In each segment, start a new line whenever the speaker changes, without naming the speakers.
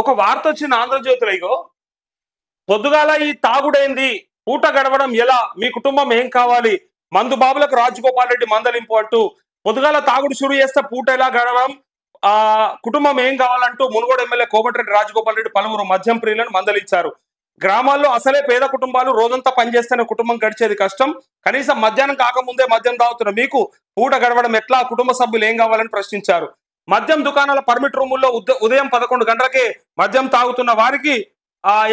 ఒక వార్త వచ్చింది ఆంధ్రజ్యోతిలో. ఇగో పొద్దుగాల ఈ తాగుడేంది, పూట గడవడం ఎలా, మీ కుటుంబం ఏం కావాలి, మందు బాబులకు రాజగోపాల్ రెడ్డి మందలింపు అంటూ పొద్దుగాల తాగుడు షురు చేస్తే పూట ఎలా గడవడం, ఆ కుటుంబం ఏం కావాలంటూ మునుగోడు ఎమ్మెల్యే కోమటిరెడ్డి రాజగోపాల్ రెడ్డి పలువురు మద్యం ప్రియులను మందలించారు. గ్రామాల్లో అసలే పేద కుటుంబాలు రోజంతా పనిచేస్తేనే కుటుంబం గడిచేది కష్టం. కనీసం మధ్యాహ్నం కాకముందే మద్యం తాగుతున్న మీకు పూట గడవడం ఎట్లా, కుటుంబ సభ్యులు ఏం కావాలని ప్రశ్నించారు. మద్యం దుకాణాల పర్మిట్ రూముల్లో ఉదయం 11 గంటలకే మద్యం తాగుతున్న వారికి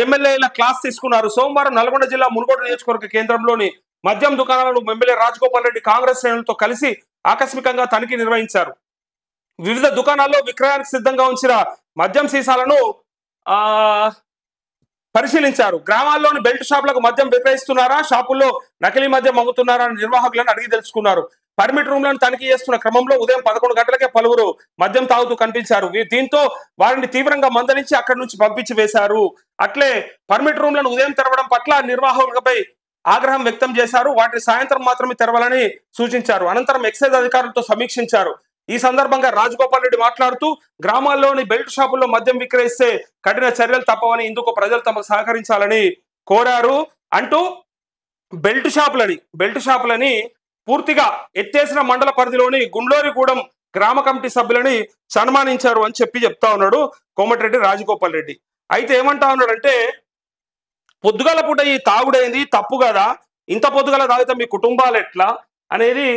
ఎమ్మెల్యేల క్లాస్ తీసుకున్నారు. సోమవారం నల్గొండ జిల్లా మునుగోడు నియోజకవర్గ కేంద్రంలోని మద్యం దుకాణాలను ఎమ్మెల్యే రాజగోపాల్ రెడ్డి కాంగ్రెస్ శ్రేణులతో కలిసి ఆకస్మికంగా తనిఖీ నిర్వహించారు. వివిధ దుకాణాల్లో విక్రయానికి సిద్ధంగా ఉంచిన మద్యం సీసాలను పరిశీలించారు. గ్రామాల్లోని బెల్ట్ షాపులకు మద్యం విక్రయిస్తున్నారా, షాపుల్లో నకిలీ మద్యం అమ్ముతున్నారా అని నిర్వాహకులను అడిగి తెలుసుకున్నారు. పర్మిట్ రూమ్లను తనిఖీ చేస్తున్న క్రమంలో ఉదయం 11 గంటలకే పలువురు మద్యం తాగుతూ కనిపించారు. దీంతో వారిని తీవ్రంగా మందలించి అక్కడి నుంచి పంపించి వేశారు. అట్లే పర్మిట్ రూమ్లను ఉదయం తెరవడం పట్ల నిర్వాహకులపై ఆగ్రహం వ్యక్తం చేశారు. వాటిని సాయంత్రం మాత్రమే తెరవాలని సూచించారు. అనంతరం ఎక్సైజ్ అధికారులతో సమీక్షించారు. ఈ సందర్భంగా రాజగోపాల్ రెడ్డి మాట్లాడుతూ గ్రామాల్లోని బెల్ట్ షాపుల్లో మద్యం విక్రయిస్తే కఠిన చర్యలు తప్పవని, ఇందుకు ప్రజలు తమకు సహకరించాలని కోరారు. అంటూ బెల్ట్ షాపులని పూర్తిగా ఎత్తేసిన మండల పరిధిలోని గుండ్లోరిగూడెం గ్రామ కమిటీ సభ్యులని సన్మానించారు అని చెప్తా ఉన్నాడు కోమటిరెడ్డి రాజగోపాల్ రెడ్డి. అయితే ఏమంటా ఉన్నాడంటే, పొద్దుగాల పూట ఈ తాగుడైంది తప్పు కదా, ఇంత పొద్దుగాల తాగితే మీ కుటుంబాలు ఎట్లా అనేది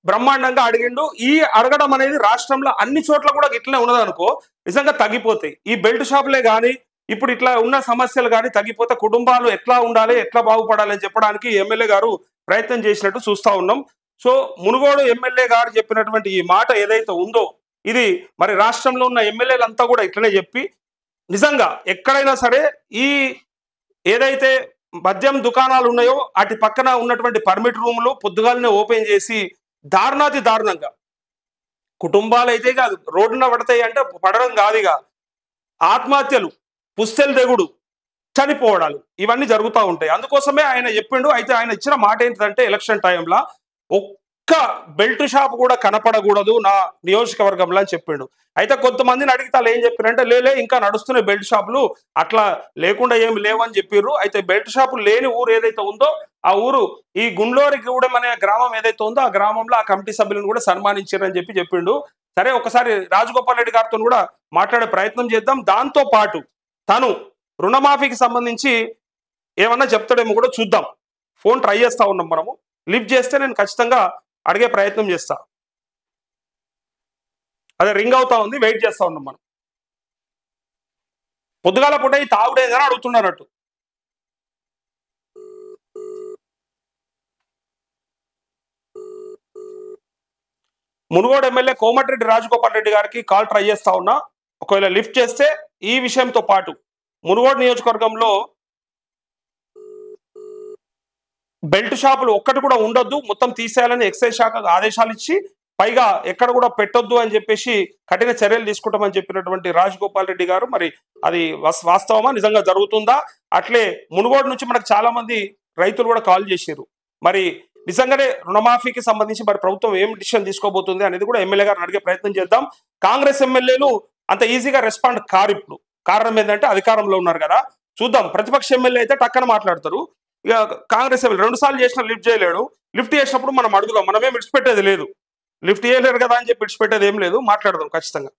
బ్రహ్మాండంగా అడిగిండు. ఈ అడగడం అనేది రాష్ట్రంలో అన్ని చోట్ల కూడా ఇట్లనే ఉన్నదనుకో నిజంగా తగ్గిపోతాయి. ఈ బెల్ట్ షాపులే కానీ ఇప్పుడు ఇట్లా ఉన్న సమస్యలు కానీ తగ్గిపోతే కుటుంబాలు ఎట్లా ఉండాలి, ఎట్లా బాగుపడాలి అని చెప్పడానికి ఎమ్మెల్యే గారు ప్రయత్నం చేసినట్టు చూస్తా ఉన్నాం. సో మునుగోడు ఎమ్మెల్యే గారు చెప్పినటువంటి ఈ మాట ఏదైతే ఉందో ఇది మరి రాష్ట్రంలో ఉన్న ఎమ్మెల్యేలంతా కూడా ఇట్లనే చెప్పి నిజంగా ఎక్కడైనా సరే ఈ ఏదైతే మద్యం దుకాణాలు ఉన్నాయో అటు పక్కన ఉన్నటువంటి పర్మిట్ రూములు పొద్దుగాలనే ఓపెన్ చేసి దారుణాతి దారుణంగా కుటుంబాలు అయితే కాదు రోడ్డున పడతాయి అంటే పడడం కాదుగా, ఆత్మహత్యలు, పుస్తెలు తెగుడు, చనిపోవడాలు ఇవన్నీ జరుగుతూ ఉంటాయి. అందుకోసమే ఆయన చెప్పిండు. అయితే ఆయన ఇచ్చిన మాట ఏంటంటే ఎలక్షన్ టైంలో ఒక్క బెల్ట్ షాప్ కూడా కనపడకూడదు నా నియోజకవర్గంలో అని చెప్పిండు. అయితే కొంతమందిని అడిగితే ఏం చెప్పారంటే లేలే ఇంకా నడుస్తున్నాయి బెల్ట్ షాపులు, అట్లా లేకుండా ఏమి లేవని చెప్పారు. అయితే బెల్ట్ షాపులు లేని ఊరు ఏదైతే ఉందో ఆ ఊరు ఈ గుండ్లోరిగూడెం అనే గ్రామం ఏదైతే ఉందో ఆ గ్రామంలో ఆ కమిటీ సభ్యులను కూడా సన్మానించారని చెప్పిండు. సరే ఒకసారి రాజగోపాల్ రెడ్డి గారితో కూడా మాట్లాడే ప్రయత్నం చేద్దాం. దాంతో పాటు తను రుణమాఫీకి సంబంధించి ఏమన్నా చెప్తాడేమో కూడా చూద్దాం. ఫోన్ ట్రై చేస్తా ఉన్నాం, మనము లిఫ్ట్ చేస్తే నేను ఖచ్చితంగా అడిగే ప్రయత్నం చేస్తా. అదే రింగ్ అవుతా ఉంది, వెయిట్ చేస్తా ఉన్నాం మనం. పొద్దుగాల పూట ఈ తాగుడేదని అడుగుతున్నట్టు. మునుగోడు ఎమ్మెల్యే కోమటిరెడ్డి రాజగోపాల్ రెడ్డి గారికి కాల్ ట్రై చేస్తా ఉన్నా. ఒకవేళ లిఫ్ట్ చేస్తే ఈ విషయంతో పాటు మునుగోడు నియోజకవర్గంలో బెల్ట్ షాపులు ఒక్కటి కూడా ఉండొద్దు, మొత్తం తీసేయాలని ఎక్సైజ్ శాఖకు ఆదేశాలు ఇచ్చి పైగా ఎక్కడ కూడా పెట్టొద్దు అని చెప్పేసి కఠిన చర్యలు తీసుకుంటామని చెప్పినటువంటి రాజగోపాల్ రెడ్డి గారు మరి అది వాస్తవమా, నిజంగా జరుగుతుందా? అట్లే మునుగోడు నుంచి మనకు చాలా మంది రైతులు కూడా కాల్ చేశారు. మరి నిజంగానే రుణమాఫీకి సంబంధించి మరి ప్రభుత్వం ఏం డిసిషన్ తీసుకోబోతుంది అనేది కూడా ఎమ్మెల్యే గారిని అడిగే ప్రయత్నం చేద్దాం. కాంగ్రెస్ ఎమ్మెల్యేలు అంత ఈజీగా రెస్పాండ్ కారు. ఇప్పుడు కారణం ఏంటంటే అధికారంలో ఉన్నారు కదా. చూద్దాం, ప్రతిపక్ష ఎమ్మెల్యే అయితే టక్కన మాట్లాడతారు. ఇక కాంగ్రెస్ ఎమ్మెల్యే 2 సార్లు చేసినా లిఫ్ట్ చేయలేడు. లిఫ్ట్ చేసినప్పుడు మనం అడుగుదాం, మనమేం విడిచిపెట్టేది లేదు. లిఫ్ట్ చేయలేరు కదా అని చెప్పి విడిచిపెట్టేది ఏం లేదు, మాట్లాడదాం ఖచ్చితంగా.